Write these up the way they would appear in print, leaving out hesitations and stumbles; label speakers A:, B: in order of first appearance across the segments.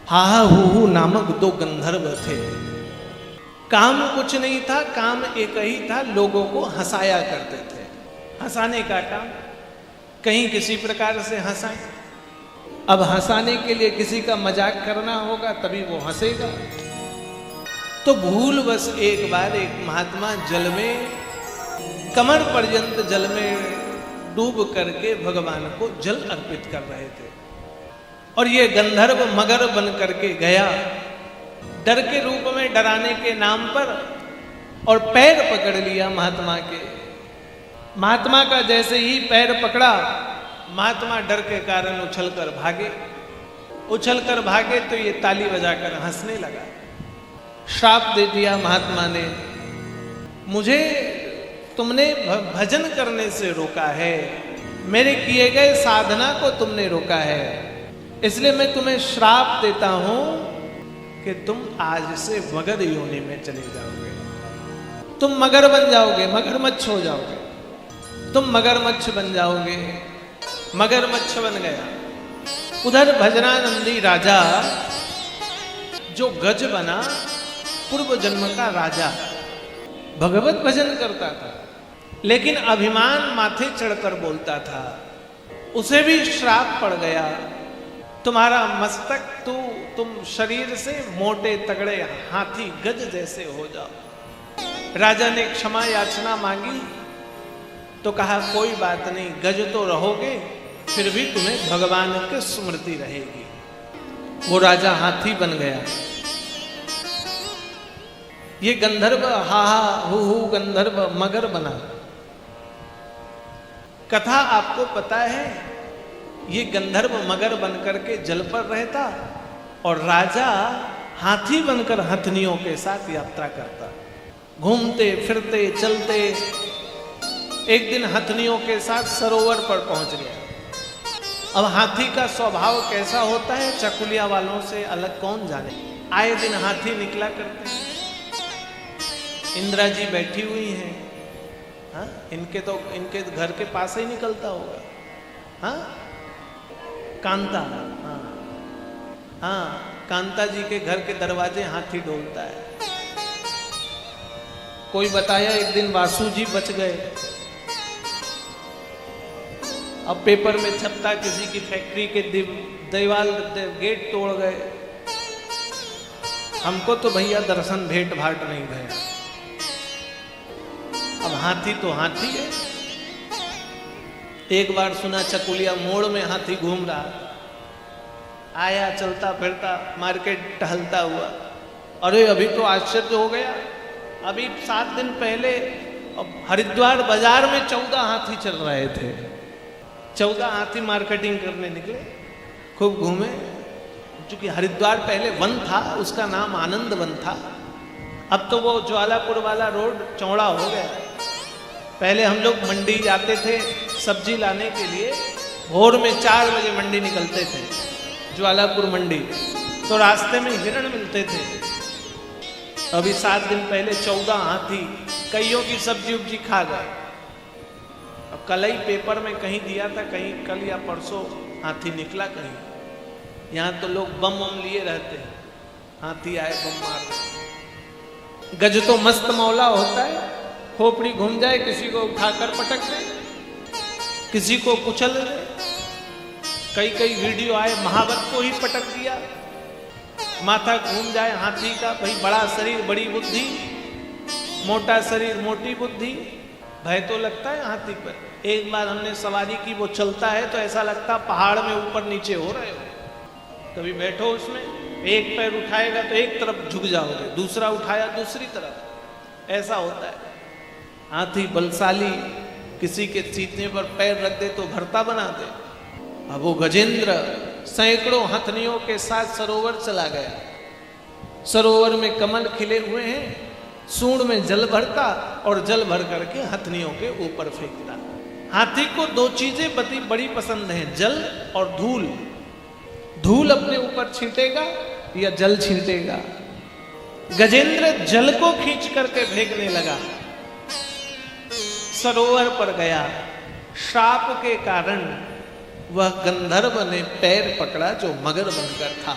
A: हाहू नामक दो गंधर्व थे। काम कुछ नहीं था, काम एक ही था, लोगों को हंसाया करते थे। हंसाने का काम, कहीं किसी प्रकार से हंसाएं। अब हंसाने के लिए किसी का मजाक करना होगा तभी वो हंसेगा। तो भूलवश एक बार एक महात्मा जल में, कमर पर्यंत जल में डूब करके भगवान को जल अर्पित कर रहे थे और ये गंधर्व मगर बन करके गया, डर के रूप में, डराने के नाम पर, और पैर पकड़ लिया महात्मा के। महात्मा का जैसे ही पैर पकड़ा, महात्मा डर के कारण उछलकर भागे। उछलकर भागे तो ये ताली बजाकर हंसने लगा। श्राप दे दिया महात्मा ने, मुझे तुमने भजन करने से रोका है, मेरे किए गए साधना को तुमने रोका है, इसलिए मैं तुम्हें श्राप देता हूं कि तुम आज से मगर योनि में चले जाओगे। तुम मगर बन जाओगे, मगरमच्छ हो जाओगे, तुम मगरमच्छ बन जाओगे। मगरमच्छ बन गया। उधर भजनानंदी राजा जो गज बना, पूर्व जन्म का राजा, भगवत भजन करता था, लेकिन अभिमान माथे चढ़कर बोलता था। उसे भी श्राप पड़ गया, तुम्हारा मस्तक, तुम शरीर से मोटे तगड़े हाथी गज जैसे हो जाओ। राजा ने क्षमा याचना मांगी तो कहा कोई बात नहीं, गज तो रहोगे, फिर भी तुम्हें भगवान की स्मृति रहेगी। वो राजा हाथी बन गया। ये गंधर्व हा हू गंधर्व मगर बना। कथा आपको पता है, ये गंधर्व मगर बनकर के जल पर रहता और राजा हाथी बनकर हथनियों के साथ यात्रा करता। घूमते फिरते चलते एक दिन हथनियों के साथ सरोवर पर पहुंच गया। अब हाथी का स्वभाव कैसा होता है, चकुलिया वालों से अलग कौन जाने। आए दिन हाथी निकला करते हैं। इंदिरा जी बैठी हुई हैं, हाँ, इनके घर के पास ही निकलता होगा। हाँ, कांता, हाँ, कांता जी के घर के दरवाजे हाथी डोलता है। कोई बताया एक दिन वासु जी बच गए। अब पेपर में छपता किसी की फैक्ट्री के दीवार गेट तोड़ गए। हमको तो भैया दर्शन भेंट भाट नहीं गया। अब हाथी तो हाथी है। एक बार सुना चकुलिया मोड़ में हाथी घूम रहा, आया चलता फिरता, मार्केट टहलता हुआ। अरे अभी तो आश्चर्य हो गया, अभी 7 दिन पहले हरिद्वार बाजार में 14 हाथी चल रहे थे। 14 हाथी मार्केटिंग करने निकले, खूब घूमे। चूंकि हरिद्वार पहले वन था, उसका नाम आनंद वन था। अब तो वो ज्वालापुर वाला रोड चौड़ा हो गया। पहले हम लोग मंडी जाते थे सब्जी लाने के लिए, भोर में 4 बजे मंडी निकलते थे, ज्वालापुर मंडी, तो रास्ते में हिरण मिलते थे। अभी 7 दिन पहले 14 हाथी कईयों की सब्जी उब्जी खा गए। अब कल ही पेपर में कहीं दिया था, कहीं कल या परसों हाथी निकला कहीं। यहाँ तो लोग बम वम लिए रहते हैं, हाथी आए बम मार रहे। गज तो मस्त मौला होता है, खोपड़ी घूम जाए, किसी को उठाकर पटक दे, किसी को कुचल दे। कई वीडियो आए, महावत को ही पटक दिया, माथा घूम जाए हाथी का। भाई बड़ा शरीर बड़ी बुद्धि, मोटा शरीर मोटी बुद्धि, भय तो लगता है हाथी पर। एक बार हमने सवारी की, वो चलता है तो ऐसा लगता पहाड़ में ऊपर नीचे हो रहे हो। कभी बैठो उसमें, एक पैर उठाएगा तो एक तरफ झुक जाओगे, दूसरा उठाया दूसरी तरफ, ऐसा होता है। हाथी बलशाली, किसी के सीने पर पैर रख दे तो भरता बना दे। अब वो गजेंद्र सैकड़ों हथनियों के साथ सरोवर चला गया। सरोवर में कमल खिले हुए हैं, सूंड में जल भरता और जल भर करके हथनियों के ऊपर फेंकता। हाथी को 2 चीजें बड़ी पसंद हैं, जल और धूल। धूल अपने ऊपर छींटेगा या जल छींटेगा। गजेंद्र जल को खींच करके फेंकने लगा, सरोवर पर गया। श्राप के कारण वह गंधर्व ने पैर पकड़ा जो मगर बनकर था।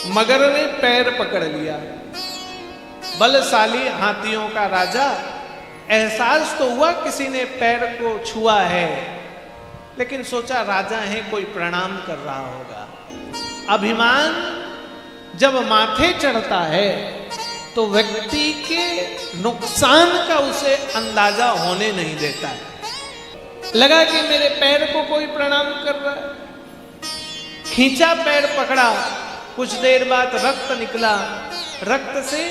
A: मगर ने पैर पकड़ लिया। बलशाली हाथियों का राजा, एहसास तो हुआ किसी ने पैर को छुआ है, लेकिन सोचा राजा है कोई प्रणाम कर रहा होगा। अभिमान जब माथे चढ़ता है तो व्यक्ति के नुकसान का उसे अंदाजा होने नहीं देता है। लगा कि मेरे पैर को कोई प्रणाम कर रहा है, खींचा, पैर पकड़ा, कुछ देर बाद रक्त निकला, रक्त से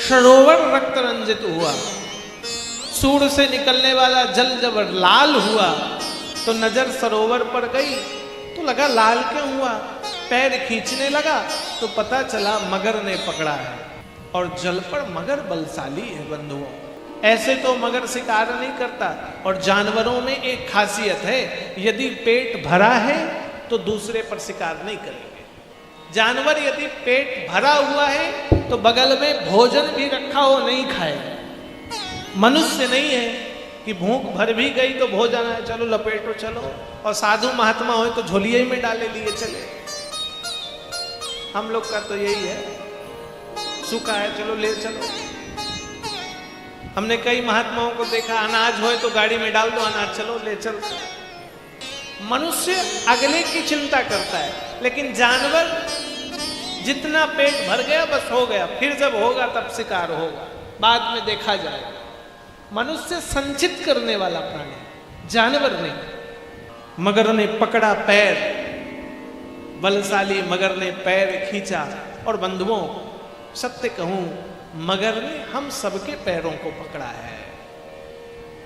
A: सरोवर रक्त रंजित हुआ। सूंड से निकलने वाला जल जब लाल हुआ तो नजर सरोवर पर गई तो लगा लाल क्यों हुआ। पैर खींचने लगा तो पता चला मगर ने पकड़ा है, और जल पर मगर बलशाली है बंधुओं। ऐसे तो मगर शिकार नहीं करता, और जानवरों में एक खासियत है, यदि पेट भरा है तो दूसरे पर शिकार नहीं करेंगे। जानवर यदि पेट भरा हुआ है तो बगल में भोजन भी रखा हो नहीं खाएगा। मनुष्य नहीं है कि भूख भर भी गई तो भोजन है, चलो लपेटो चलो, और साधु महात्मा हो तो झोलिये में डाले लिए चले। हम लोग का तो यही है, सूखा है चलो ले चलो। हमने कई महात्माओं को देखा, अनाज हो तो गाड़ी में डाल दो अनाज, चलो ले चलो। मनुष्य अगले की चिंता करता है, लेकिन जानवर जितना पेट भर गया बस हो गया, फिर जब होगा तब शिकार होगा, बाद में देखा जाएगा। मनुष्य संचित करने वाला प्राणी, जानवर नहीं। मगर ने पकड़ा पैर, बलशाली मगर ने पैर खींचा, और बंधुओं सत्य कहूं, मगर ने हम सबके पैरों को पकड़ा है।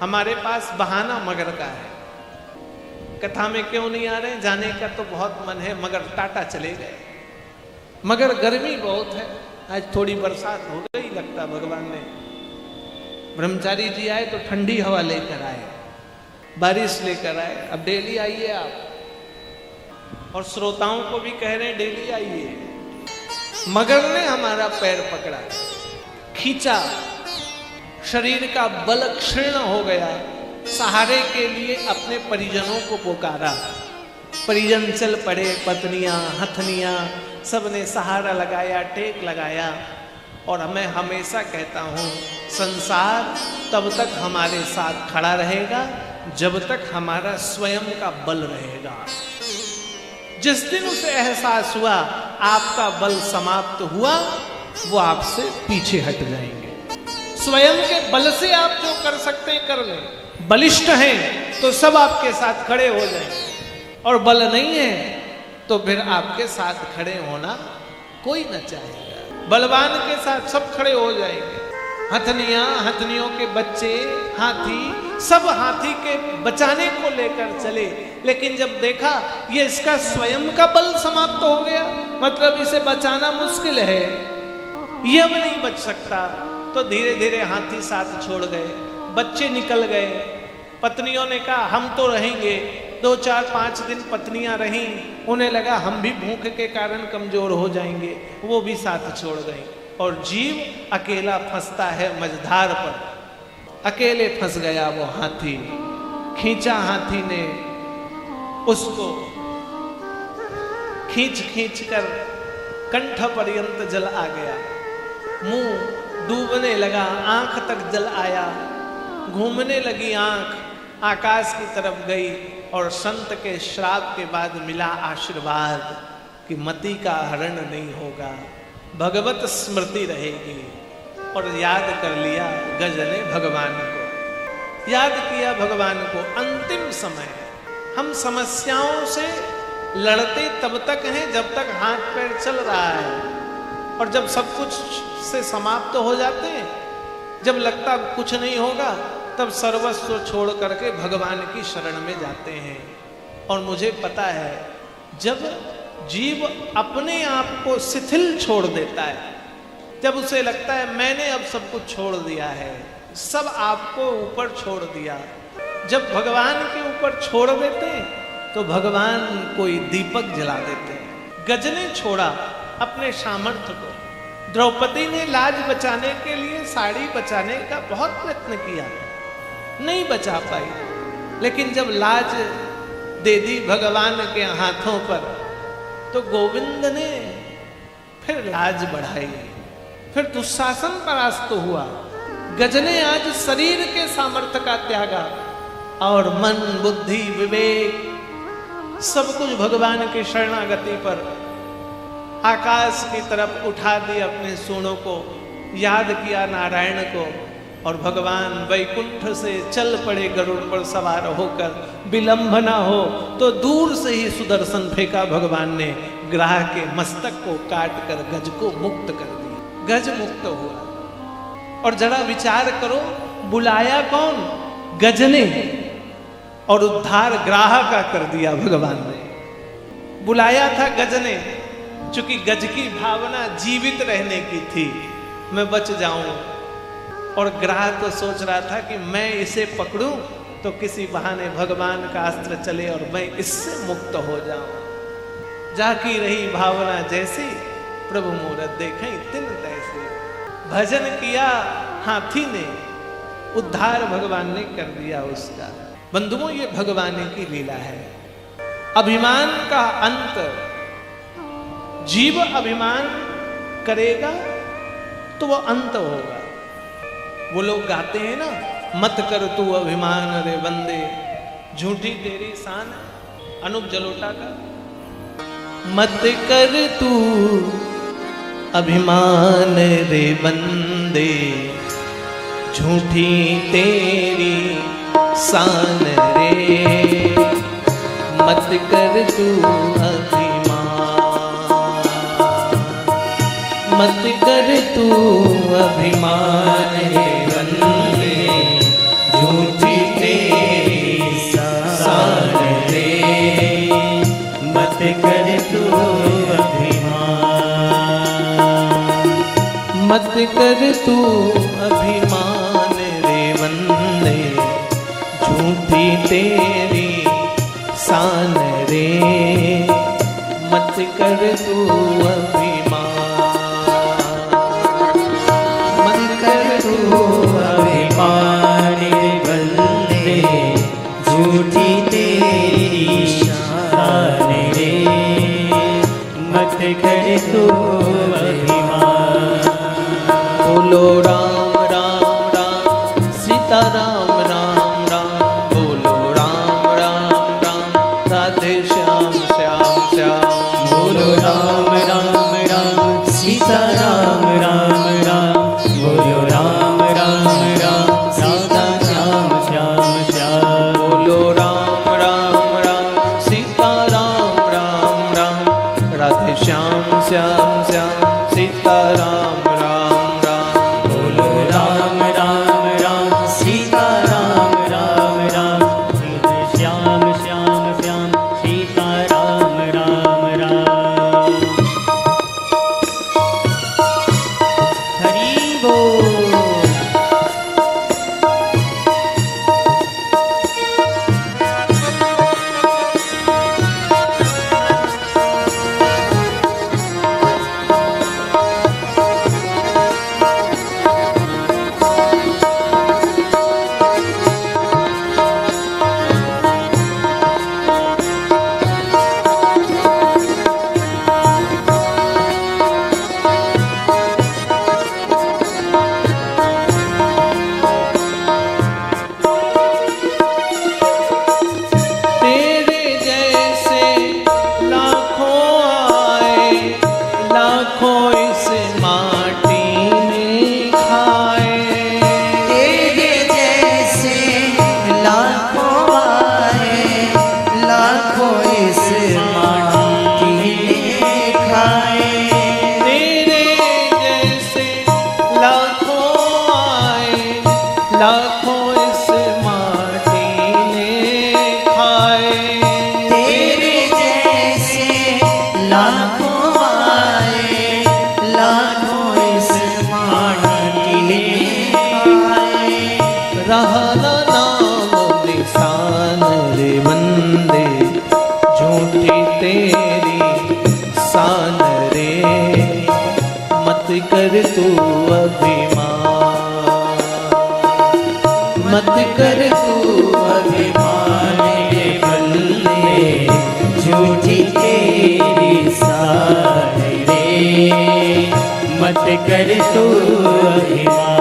A: हमारे पास बहाना मगर का है। कथा में क्यों नहीं आ रहे, जाने का तो बहुत मन है, मगर टाटा चले गए। मगर गर्मी बहुत है, आज थोड़ी बरसात हो गई, लगता भगवान ने। ब्रह्मचारी जी आए तो ठंडी हवा लेकर आए, बारिश लेकर आए। अब डेली आइए आप, और श्रोताओं को भी कह रहे हैं डेली आइए। मगर ने हमारा पैर पकड़ा, खींचा, शरीर का बल क्षीण हो गया, सहारे के लिए अपने परिजनों को पुकारा। परिजन चल पड़े, पत्नियां, हथनियां, सबने सहारा लगाया, टेक लगाया। और मैं हमेशा कहता हूं, संसार तब तक हमारे साथ खड़ा रहेगा जब तक हमारा स्वयं का बल रहेगा। जिस दिन उसे एहसास हुआ आपका बल समाप्त हुआ, वो आपसे पीछे हट जाएंगे। स्वयं के बल से आप जो कर सकते हैं कर लें। बलिष्ठ हैं तो सब आपके साथ खड़े हो जाएंगे, और बल नहीं है तो फिर आपके साथ खड़े होना कोई न चाहेगा। बलवान के साथ सब खड़े हो जाएंगे। हथनियां, हथनियों के बच्चे, हाथी, सब हाथी के बचाने को लेकर चले, लेकिन जब देखा ये इसका स्वयं का बल समाप्त हो गया, मतलब इसे बचाना मुश्किल है, ये अब नहीं बच सकता, तो धीरे धीरे हाथी साथ छोड़ गए, बच्चे निकल गए। पत्नियों ने कहा हम तो रहेंगे। 2, 4, 5 दिन पत्नियां रहीं, उन्हें लगा हम भी भूख के कारण कमजोर हो जाएंगे, वो भी साथ छोड़ गई। और जीव अकेला फंसता है मझधार पर, अकेले फंस गया वो हाथी। खींचा हाथी ने उसको, खींच खींच कर कंठ पर्यंत जल आ गया, मुंह डूबने लगा, आंख तक जल आया, घूमने लगी आंख, आकाश की तरफ गई। और संत के श्राप के बाद मिला आशीर्वाद कि मति का हरण नहीं होगा, भगवत स्मृति रहेगी। और याद कर लिया गज ने भगवान को, याद किया भगवान को। अंतिम समय हम समस्याओं से लड़ते तब तक हैं जब तक हाथ पैर चल रहा है, और जब सब कुछ से समाप्त हो जाते हैं, जब लगता कुछ नहीं होगा, तब सर्वस्व छोड़ करके भगवान की शरण में जाते हैं। और मुझे पता है जब जीव अपने आप को शिथिल छोड़ देता है, जब उसे लगता है मैंने अब सब कुछ छोड़ दिया है, सब आपको ऊपर छोड़ दिया, जब भगवान के ऊपर छोड़ देते हैं तो भगवान कोई दीपक जला देते हैं। गज ने छोड़ा अपने सामर्थ्य को। द्रौपदी ने लाज बचाने के लिए साड़ी बचाने का बहुत प्रयत्न किया, नहीं बचा पाई, लेकिन जब लाज दे दी भगवान के हाथों पर तो गोविंद ने फिर लाज बढ़ाई, फिर दुशासन परास्त हुआ। गज ने आज शरीर के सामर्थ्य का त्यागा और मन बुद्धि विवेक सब कुछ भगवान की शरणागति पर आकाश की तरफ उठा दी अपने सूंडों को, याद किया नारायण को, और भगवान वैकुंठ से चल पड़े गरुड़ पर सवार होकर। विलंब ना हो तो दूर से ही सुदर्शन फेंका भगवान ने, ग्राह के मस्तक को काट कर गज को मुक्त कर दिया। गज मुक्त हुआ। और जरा विचार करो, बुलाया कौन? गज ने, और उद्धार ग्राह का कर दिया भगवान ने। बुलाया था गज ने, चूंकि गज की भावना जीवित रहने की थी, मैं बच जाऊं, और ग्राह तो सोच रहा था कि मैं इसे पकड़ूं तो किसी बहाने भगवान का अस्त्र चले और मैं इससे मुक्त हो जाऊं। जाकी रही भावना जैसी, प्रभु मूरत देखें तिन तैसी। भजन किया हाथी ने, उद्धार भगवान ने कर दिया उसका। बंधुओं, ये भगवान की लीला है। अभिमान का अंत, जीव अभिमान करेगा तो वो अंत होगा। वो लोग गाते हैं ना, मत कर तू अभिमान रे बंदे, झूठी तेरी शान। अनूप जलोटा का मत कर तू अभिमान रे बंदे, झूठी तेरी शान रे। मत कर तू अभिमान, मत कर तू अभिमान रे बंदे, झूठी तेरी शान रे। मत कर तू अभिमान, मत कर तू अभिमान रे बंदे, झूठी तेरी शान रे। मत कर तू अभिमान, मत कर तू अभिमान रे बंदे, झूठी तेरी शान रे। मत कर तू अभिमान। बोलो राम राम राम, सीता राम राम राम। बोलो राम राम राम, राधे श्याम श्याम श्याम। बोलो राम राम राम, सीता राम राम राम। बोलो राम राम राम, राधा श्याम श्याम श्याम। बोलो राम राम राम, सीता राम राम राम। राधे श्याम श्याम श्याम, सीता राम राम राम। बोलो राम राम राम, सीता राम राम राम। राधे श्याम श्याम श्याम, सीता राम राम राम। हरि बोल। कर तू अभिमान, मत कर तू अभिमान के बल्ले, झूठी तेरी शान रे।
B: मत कर तू अभिमान।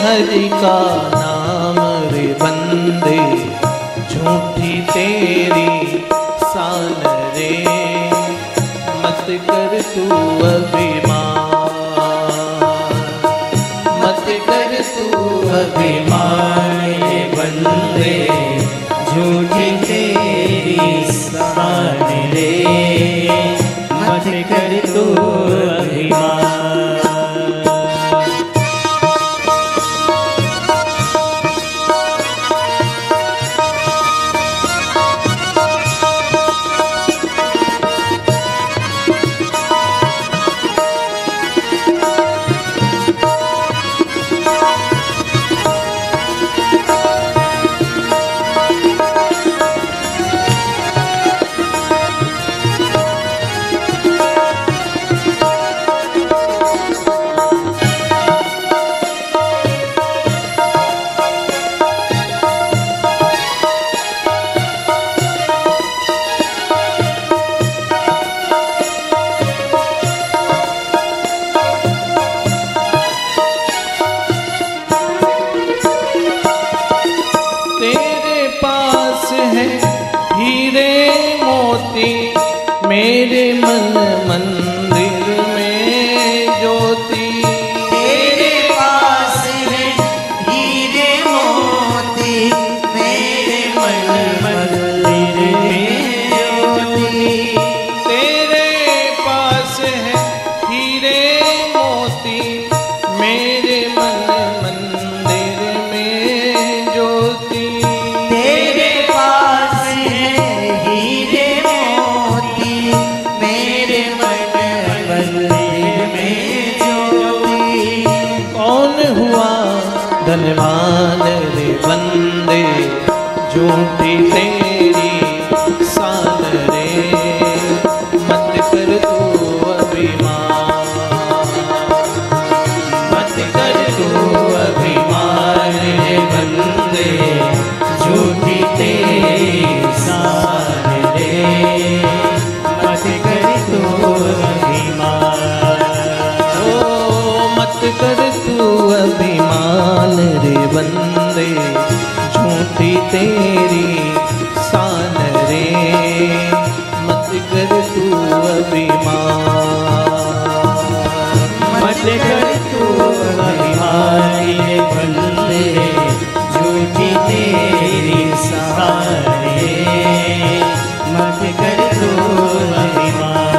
A: हरि का नाम रे बंदे, झूठी तेरी शान रे, मत कर तू अभिमान, मत कर तू अभिमान रे बंदे,
B: झूठी तेरी शान रे, मत कर तू अभिमान।
A: मेरे मन मंदिर में ज्योति,
B: तेरे पास है हीरे मोती, मेरे मन मंदिर में ज्योति।
A: तेरे पास है हीरे मोती, मेरे मन मंदिर में ज्योति।
B: तेरे पास है हीरे मोती, मेरे मन मंदिर में ज्योति।
A: कौन हुआ धनवान रे बंदे, झूठी तेरी शान रे, मत कर तू अभिमान, मत कर तू अभिमान रे बंदे,
B: झूठी तेरी शान रे, मत कर तू अभिमान।
A: ओ मत कर तू अभिमान रे बंदे, झूठी तेरी शान रे, मत कर तू अभिमान,
B: मत कर तू अभिमान रे बंदे, झूठी तेरी शान रे, मत कर तू अभिमान।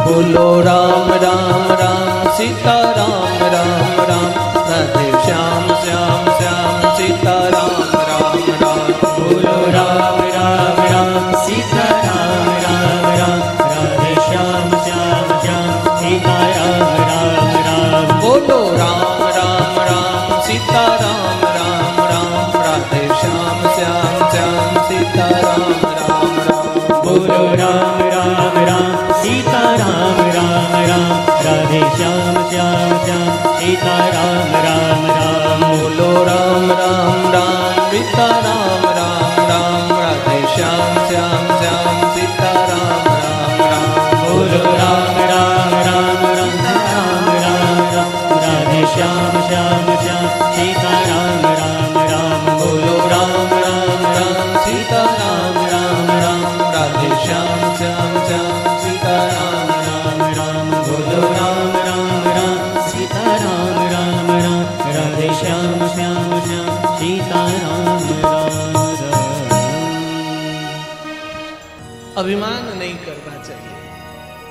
A: बोलो राम राम राम सीता राम राम राम, राधे श्याम श्याम श्याम सीता राम राम राम।
B: बोलो राम राम राम सीता राम राम राम, राधे श्याम श्याम श्याम सीता राम राम राम।
A: बोलो राम राम राम सीता राम राम राम,
B: बोलो राम राम राम सीता राम राम राम राधे श्याम श्याम श्याम सीता राम राम राम
A: बोलो राम राम राम सीता राम राम राम राधे श्याम श्याम श्याम सीता राम राम राम
B: बोलो राम राम राम राम राम राम राम राधे श्याम श्याम श्याम सीता राम राम राम
A: बोलो राम राम राम सीता राम राम राम राधे श्याम श्याम श्याम सीता राम राम राम
B: बोलो राम राम राम सीता राम राम राम राधे श्याम श्याम श्याम सीता राम राम राम।
A: अभिमान